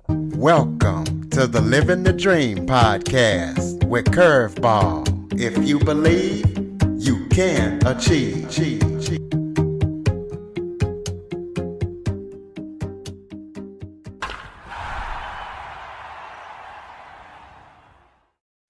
Welcome to the Living the Dream podcast with Curveball. If you believe, you can achieve.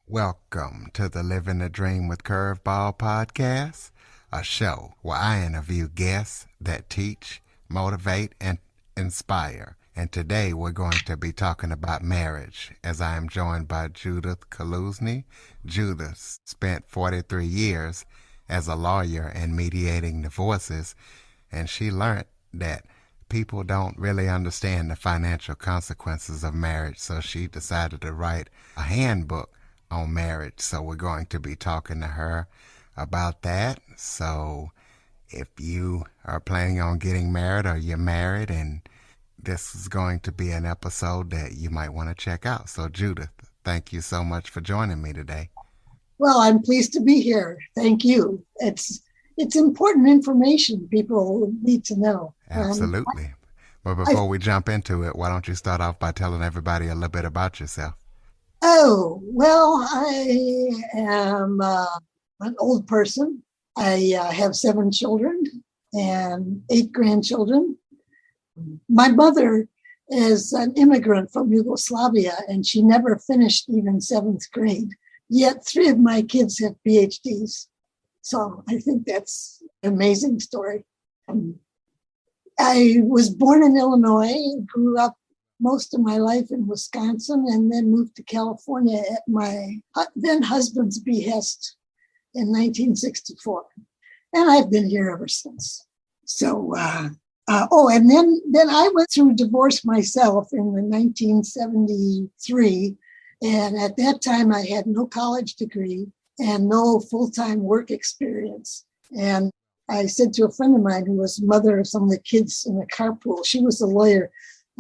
Welcome to the Living the Dream with Curveball podcast, a show where I interview guests that teach, motivate, and inspire. And today we're going to be talking about marriage, as I am joined by Judith Kaluzny. Judith spent 43 years as a lawyer and mediating divorces, and she learned that people don't really understand the financial consequences of marriage, so she decided to write a handbook on marriage. So we're going to be talking to her about that. So if you are planning on getting married or you're married, and this is going to be an episode that you might want to check out. So Judith, thank you so much for joining me today. Well, I'm pleased to be here. Thank you. It's important information people need to know. Absolutely. But before we jump into it, why don't you start off by telling everybody a little bit about yourself? Oh, well, I am an old person. I have 7 children and 8 grandchildren. My mother is an immigrant from Yugoslavia, and she never finished even 7th grade. Yet 3 of my kids have PhDs. So I think that's an amazing story. I was born in Illinois, grew up most of my life in Wisconsin, and then moved to California at my then husband's behest in 1964. And I've been here ever since. So, and then I went through divorce myself in 1973. And at that time, I had no college degree and no full-time work experience. And I said to a friend of mine who was mother of some of the kids in the carpool, she was a lawyer,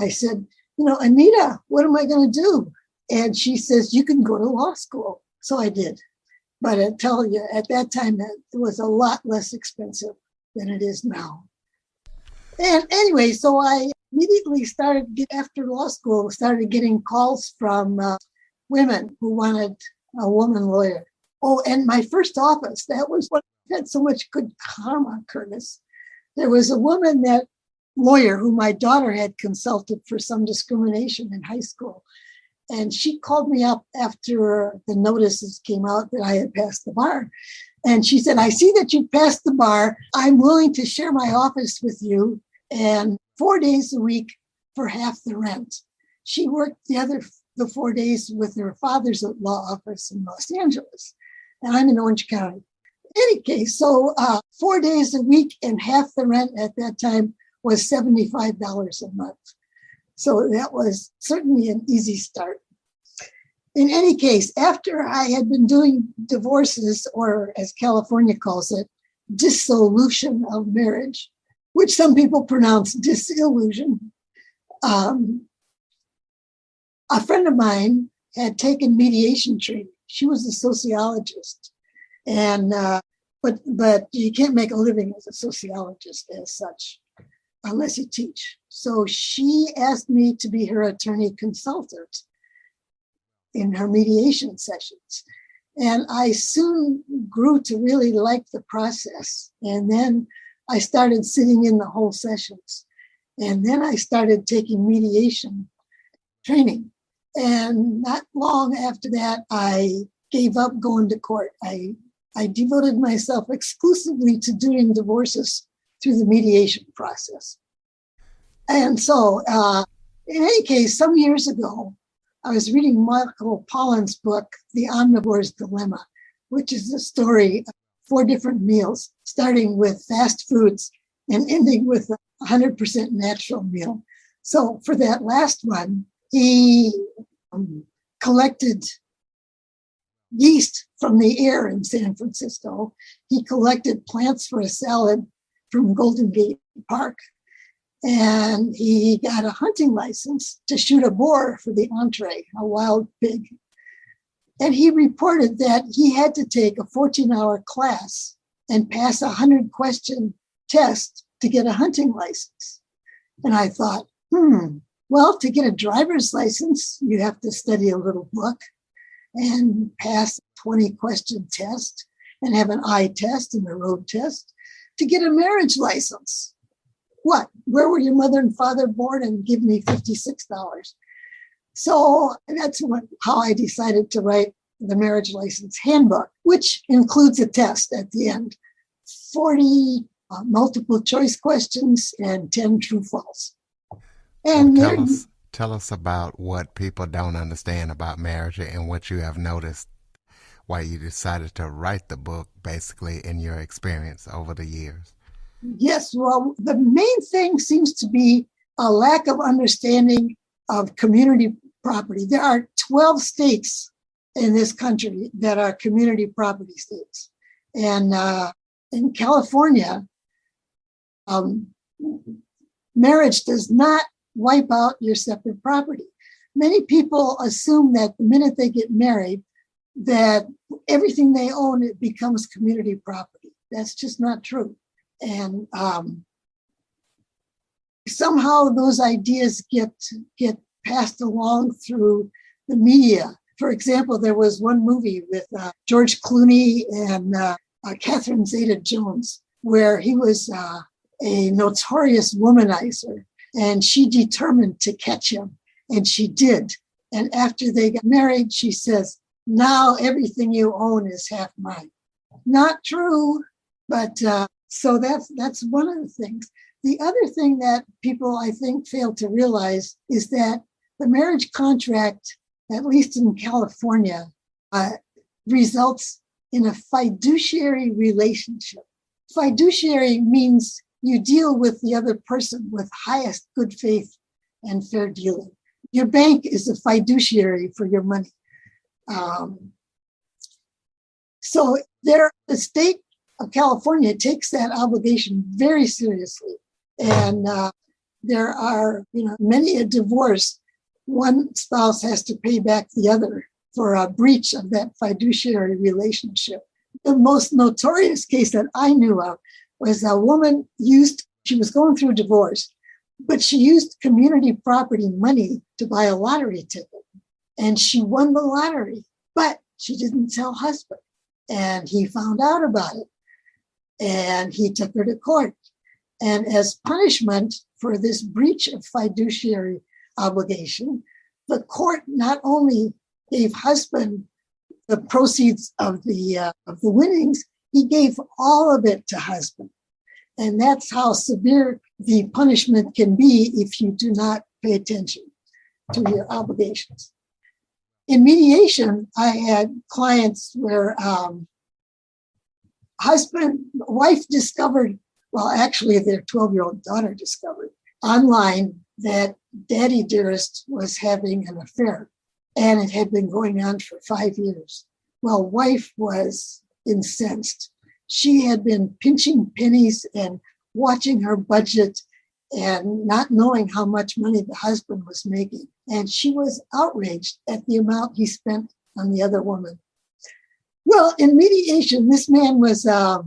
I said, Anita, what am I going to do? And she says, you can go to law school. So I did. But I tell you, at that time, it was a lot less expensive than it is now. And anyway, so I immediately after law school, started getting calls from women who wanted a woman lawyer. Oh, and my first office, that was what had so much good karma, Curtis. There was a woman, that lawyer who my daughter had consulted for some discrimination in high school. And she called me up after the notices came out that I had passed the bar. And she said, I see that you passed the bar. I'm willing to share my office with you, and 4 days a week for half the rent. She worked the 4 days with her father's law office in Los Angeles. And I'm in Orange County. In any case, so 4 days a week and half the rent at that time was $75 a month. So that was certainly an easy start. In any case, after I had been doing divorces, or as California calls it, dissolution of marriage, which some people pronounce disillusion, a friend of mine had taken mediation training. She was a sociologist, and but you can't make a living as a sociologist as such unless you teach. So she asked me to be her attorney consultant in her mediation sessions. And I soon grew to really like the process. And then I started sitting in the whole sessions. And then I started taking mediation training. And not long after that, I gave up going to court. I devoted myself exclusively to doing divorces through the mediation process. And so, in any case, some years ago, I was reading Michael Pollan's book, The Omnivore's Dilemma, which is the story of 4 different meals, starting with fast foods and ending with a 100% natural meal. So for that last one, he collected yeast from the air in San Francisco. He collected plants for a salad from Golden Gate Park. And he got a hunting license to shoot a boar for the entree, a wild pig. And he reported that he had to take a 14-hour class and pass a 100-question test to get a hunting license. And I thought, Well, to get a driver's license, you have to study a little book and pass a 20-question test and have an eye test and a road test. To get a marriage license, what? Where were your mother and father born? And give me $56. So that's how I decided to write the marriage license handbook, which includes a test at the end, 40 multiple choice questions and 10 true false. And well, tell us about what people don't understand about marriage and what you have noticed, why you decided to write the book, basically, in your experience over the years. Yes, well, the main thing seems to be a lack of understanding of community property. There are 12 states in this country that are community property states. And in California, marriage does not wipe out your separate property. Many people assume that the minute they get married, that everything they own, it becomes community property. That's just not true. And somehow those ideas get passed along through the media. For example, there was one movie with George Clooney and Catherine Zeta-Jones, where he was a notorious womanizer, and she determined to catch him, and she did. And after they got married, she says, "Now everything you own is half mine." Not true, but so that's one of the things. The other thing that people, I think, fail to realize is that the marriage contract, at least in California, results in a fiduciary relationship. Fiduciary means you deal with the other person with highest good faith and fair dealing. Your bank is a fiduciary for your money. So the state of California takes that obligation very seriously. And there are, many a divorce, one spouse has to pay back the other for a breach of that fiduciary relationship. The most notorious case that I knew of was a woman she was going through a divorce, but she used community property money to buy a lottery ticket. And she won the lottery, but she didn't tell husband. And he found out about it. And he took her to court. And as punishment for this breach of fiduciary obligation, the court not only gave husband the proceeds of the winnings, he gave all of it to husband. And that's how severe the punishment can be if you do not pay attention to your obligations. In mediation, I had clients where wife discovered, well, actually their 12-year-old daughter discovered online that Daddy Dearest was having an affair, and it had been going on for 5 years. Well, wife was incensed. She had been pinching pennies and watching her budget and not knowing how much money the husband was making. And she was outraged at the amount he spent on the other woman. Well, in mediation, this man was a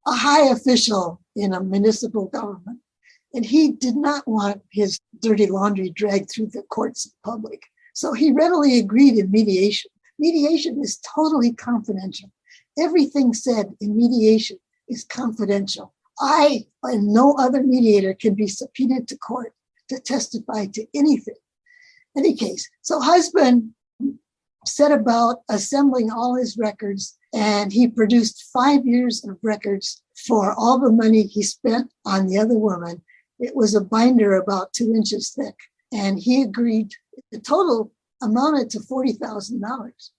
high official in a municipal government, and he did not want his dirty laundry dragged through the courts of public. So he readily agreed in mediation. Mediation is totally confidential. Everything said in mediation is confidential. I and no other mediator can be subpoenaed to court to testify to anything. Any case. So husband set about assembling all his records, and he produced 5 years of records for all the money he spent on the other woman. It was a binder about 2 inches thick, and he agreed. The total amounted to $40,000.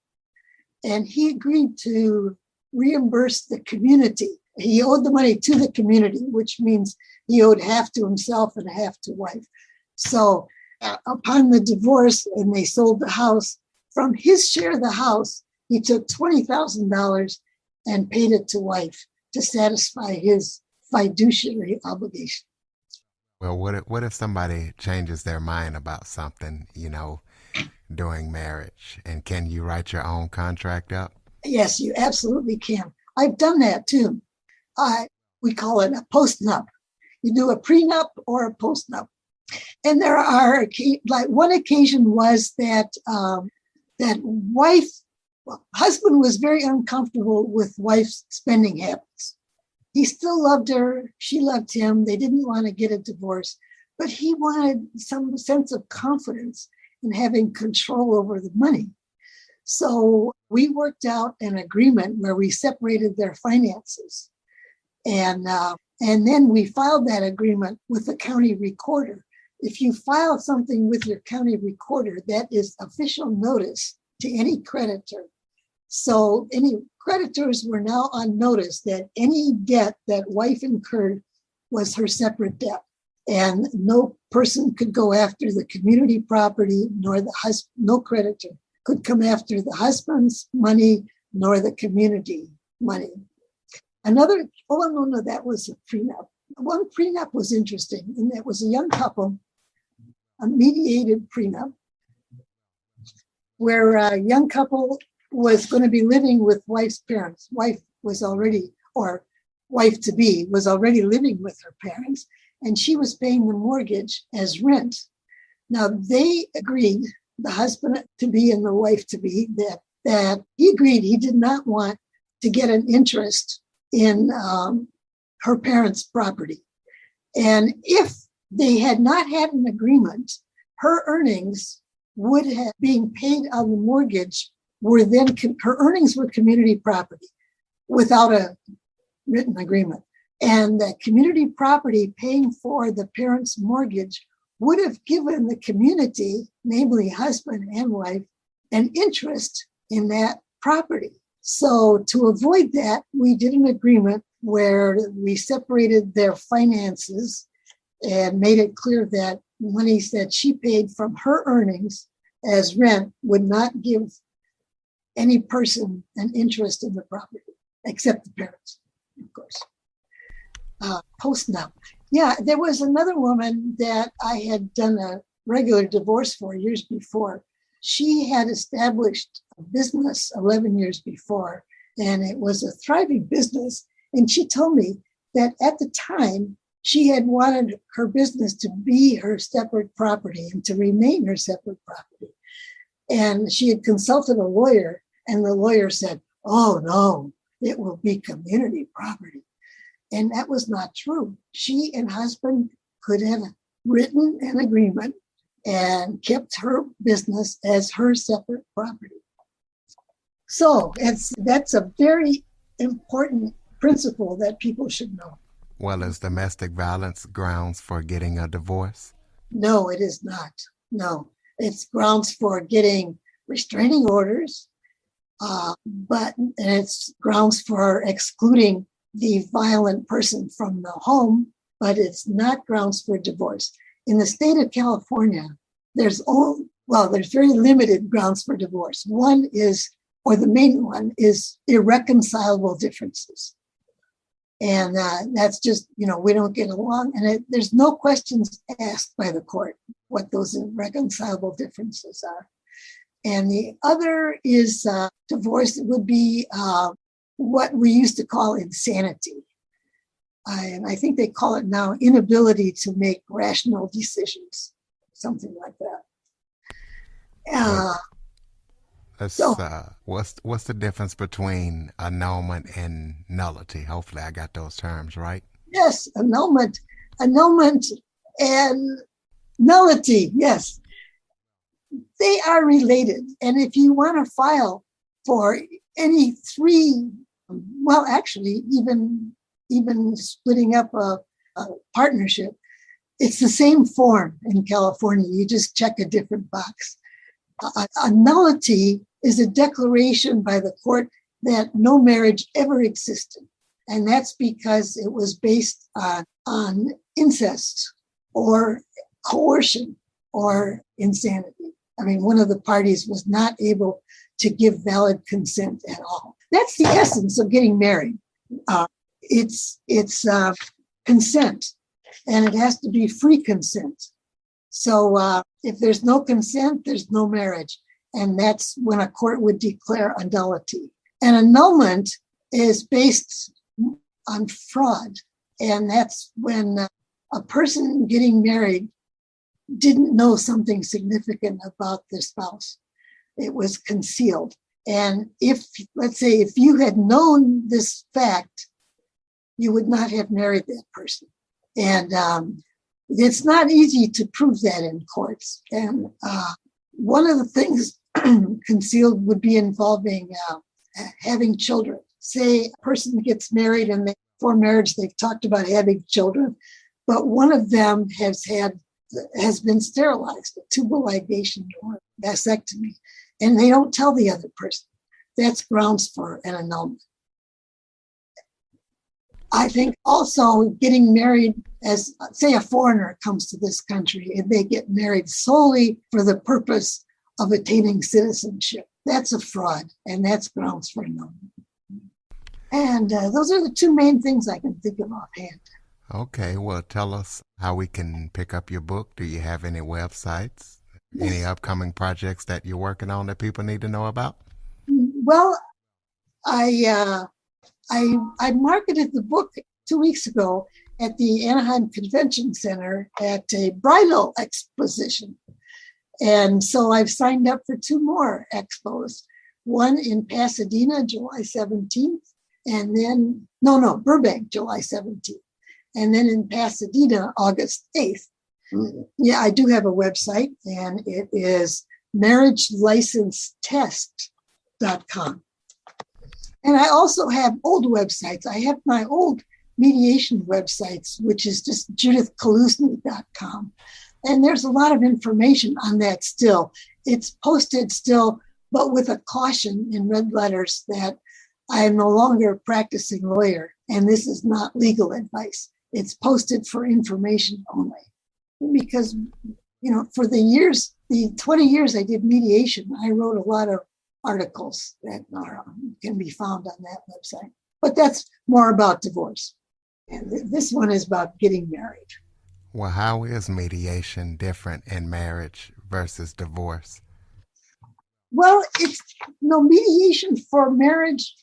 And he agreed to reimburse the community. He owed the money to the community, which means he owed half to himself and half to wife. So upon the divorce and they sold the house, from his share of the house, he took $20,000 and paid it to wife to satisfy his fiduciary obligation. Well, what if somebody changes their mind about something, during marriage? And can you write your own contract up? Yes, you absolutely can. I've done that too. We call it a post-nup. You do a prenup or a post-nup. And there are, like one occasion was that husband was very uncomfortable with wife's spending habits. He still loved her. She loved him. They didn't want to get a divorce, but he wanted some sense of confidence in having control over the money. So we worked out an agreement where we separated their finances. And then we filed that agreement with the county recorder. If you file something with your county recorder, that is official notice to any creditor. So any creditors were now on notice that any debt that wife incurred was her separate debt. And no person could go after the community property, nor the husband, no creditor could come after the husband's money, nor the community money. That was a prenup. One prenup was interesting, and that was a young couple, a mediated prenup, where a young couple was going to be living with wife's parents. Wife to be was already living with her parents, and she was paying the mortgage as rent. Now they agreed, the husband to be and the wife to be, that he agreed he did not want to get an interest in her parents' property. And if they had not had an agreement, her earnings would have been paid on the mortgage, her earnings were community property without a written agreement. And the community property paying for the parents' mortgage would have given the community, namely husband and wife, an interest in that property. So to avoid that, we did an agreement where we separated their finances and made it clear that money that she paid from her earnings as rent would not give any person an interest in the property, except the parents, of course. Post-nup. Yeah, there was another woman that I had done a regular divorce for years before. She had established a business 11 years before, and it was a thriving business. And she told me that at the time, she had wanted her business to be her separate property and to remain her separate property. And she had consulted a lawyer, and the lawyer said, "Oh, no, it will be community property." And that was not true. She and husband could have written an agreement and kept her business as her separate property. So that's a very important principle that people should know. Well, is domestic violence grounds for getting a divorce? No, it is not. No, it's grounds for getting restraining orders, but it's grounds for excluding the violent person from the home, but it's not grounds for divorce. In the state of California, there's very limited grounds for divorce. One is, or the main one is, irreconcilable differences. And that's just, we don't get along. And there's no questions asked by the court what those irreconcilable differences are. And the other is divorce. It would be what we used to call insanity. And I think they call it now inability to make rational decisions, something like that. What's the difference between annulment and nullity? Hopefully I got those terms right. Yes, annulment and nullity, yes. They are related. And if you want to file for any three, well, actually, even splitting up a partnership, it's the same form in California. You just check a different box. A nullity is a declaration by the court that no marriage ever existed. And that's because it was based on incest or coercion or insanity. I mean, one of the parties was not able to give valid consent at all. That's the essence of getting married. It's consent, and it has to be free consent. So if there's no consent, there's no marriage. And that's when a court would declare a nullity. And annulment is based on fraud. And that's when a person getting married didn't know something significant about their spouse. It was concealed. And if, let's say, if you had known this fact, you would not have married that person. And it's not easy to prove that in courts. And one of the things concealed would be involving having children. Say a person gets married and before marriage they've talked about having children, but one of them has been sterilized, a tubal ligation or vasectomy, and they don't tell the other person. That's grounds for an annulment. I think also getting married, as say a foreigner comes to this country and they get married solely for the purpose of attaining citizenship. That's a fraud, and that's grounds for annulment. And those are the two main things I can think of offhand. Okay, well, tell us how we can pick up your book. Do you have any websites, any upcoming projects that you're working on that people need to know about? Well, I marketed the book 2 weeks ago at the Anaheim Convention Center at a bridal exposition. And so I've signed up for 2 more expos, one in Pasadena, July 17th, and then, Burbank, July 17th, and then in Pasadena, August 8th. Yeah, I do have a website, and it is marriagelicensetest.com. And I also have old websites. I have my old mediation websites, which is just judithkaluzny.com. And there's a lot of information on that still. It's posted still, but with a caution in red letters that I am no longer a practicing lawyer, and this is not legal advice. It's posted for information only. Because, for the 20 years I did mediation, I wrote a lot of articles that can be found on that website. But that's more about divorce. And this one is about getting married. Well, how is mediation different in marriage versus divorce? Well, it's mediation for marriage,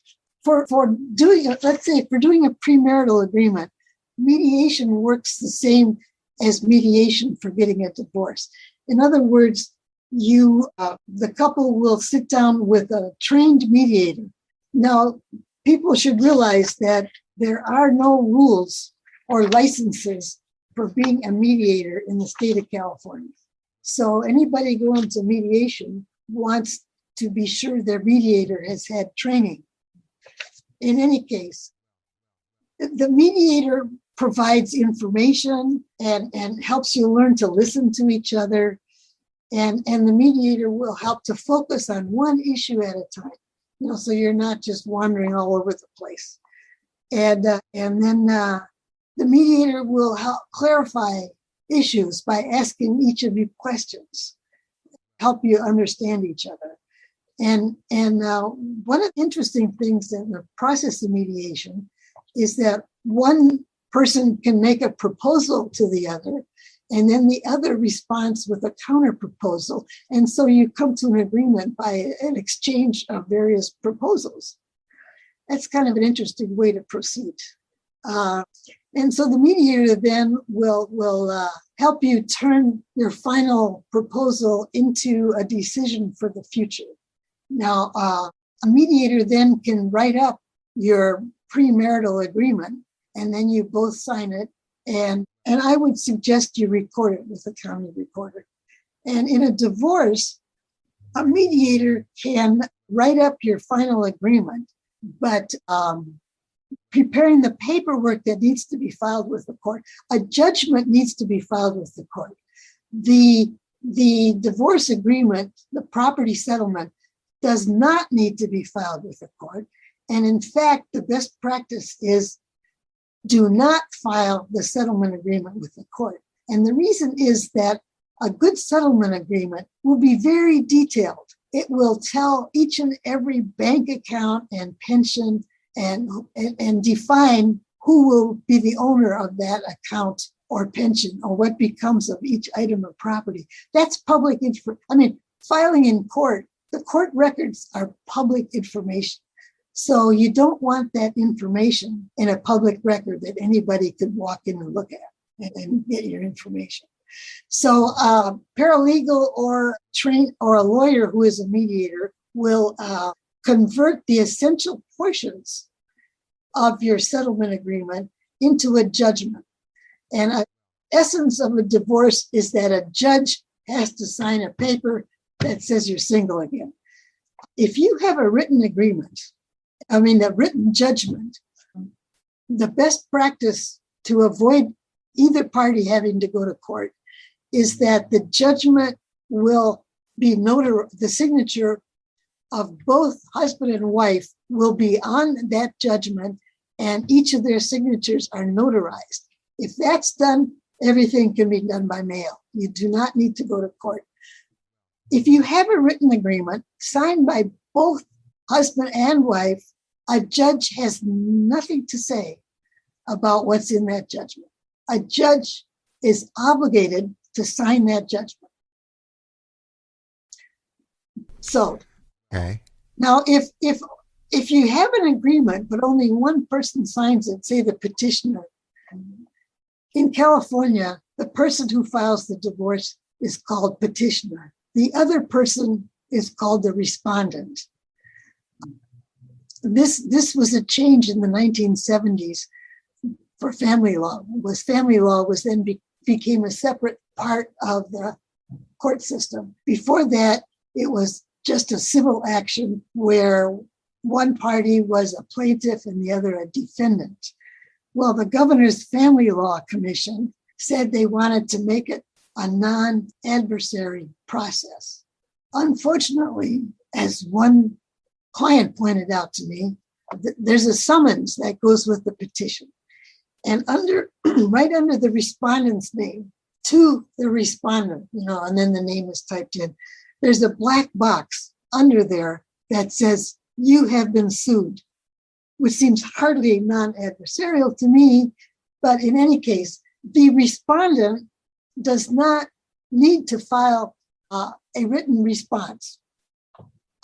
for doing, let's say, for doing a premarital agreement, mediation works the same as mediation for getting a divorce. In other words, the couple will sit down with a trained mediator. Now, people should realize that there are no rules or licenses for being a mediator in the state of California. So anybody going to mediation wants to be sure their mediator has had training. In any case, the mediator provides information and helps you learn to listen to each other. And the mediator will help to focus on one issue at a time, so you're not just wandering all over the place. And then the mediator will help clarify issues by asking each of you questions, help you understand each other. And one of the interesting things in the process of mediation is that one person can make a proposal to the other, and then the other responds with a counter proposal. And so you come to an agreement by an exchange of various proposals. That's kind of an interesting way to proceed. And so the mediator then will help you turn your final proposal into a decision for the future. Now, a mediator then can write up your premarital agreement, and then you both sign it. And I would suggest you record it with a county recorder. And in a divorce, a mediator can write up your final agreement, but preparing the paperwork that needs to be filed with the court, a judgment needs to be filed with the court. The divorce agreement, the property settlement, does not need to be filed with the court. And in fact, the best practice is do not file the settlement agreement with the court. And the reason is that a good settlement agreement will be very detailed. It will tell each and every bank account and pension and define who will be the owner of that account or pension, or what becomes of each item of property. That's public information. Filing in court, the court records are public information. So you don't want that information in a public record that anybody could walk in and look at and get your information. So paralegal or a lawyer who is a mediator will convert the essential portions of your settlement agreement into a judgment. And the essence of a divorce is that a judge has to sign a paper that says you're single again. If you have a written agreement, a written judgment, the best practice to avoid either party having to go to court is that the judgment will be the signature of both husband and wife will be on that judgment, and each of their signatures are notarized. If that's done, everything can be done by mail. You do not need to go to court. If you have a written agreement signed by both husband and wife, a judge has nothing to say about what's in that judgment. A judge is obligated to sign that judgment. So, okay. Now if you have an agreement but only one person signs it, say the petitioner, in California, the person who files the divorce is called petitioner. The other person is called the respondent. This was a change in the 1970s for family law. Family law was then became a separate part of the court system. Before that, it was just a civil action where one party was a plaintiff and the other a defendant. Well, the Governor's Family Law Commission said they wanted to make it a non-adversary process. Unfortunately, as one client pointed out to me, there's a summons that goes with the petition. And right under the respondent's name, to the respondent, and then the name is typed in, there's a black box under there that says, "You have been sued," which seems hardly non-adversarial to me. But in any case, the respondent does not need to file a written response.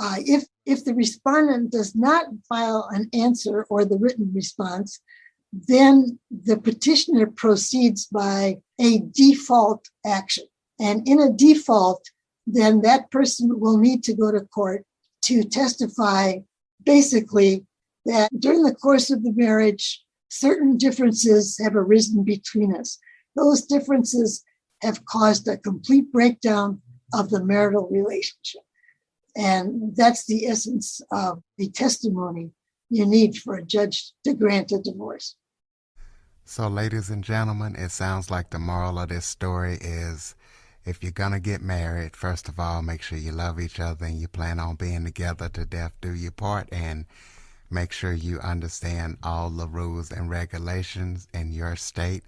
If the respondent does not file an answer or the written response, then the petitioner proceeds by a default action. And in a default, then that person will need to go to court to testify basically that during the course of the marriage, certain differences have arisen between us. Those differences have caused a complete breakdown of the marital relationship. And that's the essence of the testimony you need for a judge to grant a divorce. So, ladies and gentlemen, it sounds like the moral of this story is, if you're going to get married, first of all, make sure you love each other and you plan on being together to death do your part, and make sure you understand all the rules and regulations in your state.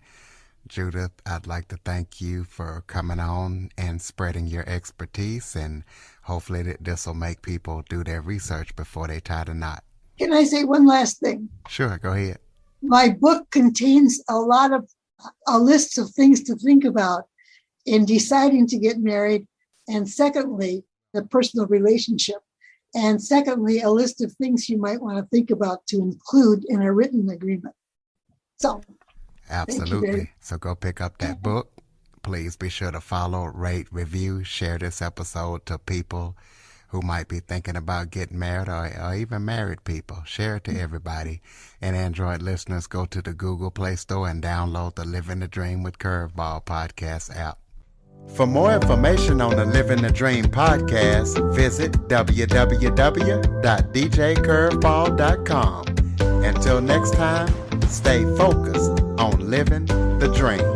Judith, I'd like to thank you for coming on and spreading your expertise, and hopefully this will make people do their research before they tie the knot. Can I say one last thing? Sure, go ahead. My book contains a list of things to think about in deciding to get married, and secondly, the personal relationship, and secondly, a list of things you might want to think about to include in a written agreement. So, absolutely. So go pick up that book. Please be sure to follow, rate, review, share this episode to people who might be thinking about getting married, or even married people. Share it to everybody. And Android listeners, go to the Google Play Store and download the Living the Dream with Curveball podcast app. For more information on the Living the Dream podcast, visit www.djcurveball.com. Until next time, stay focused on living the dream.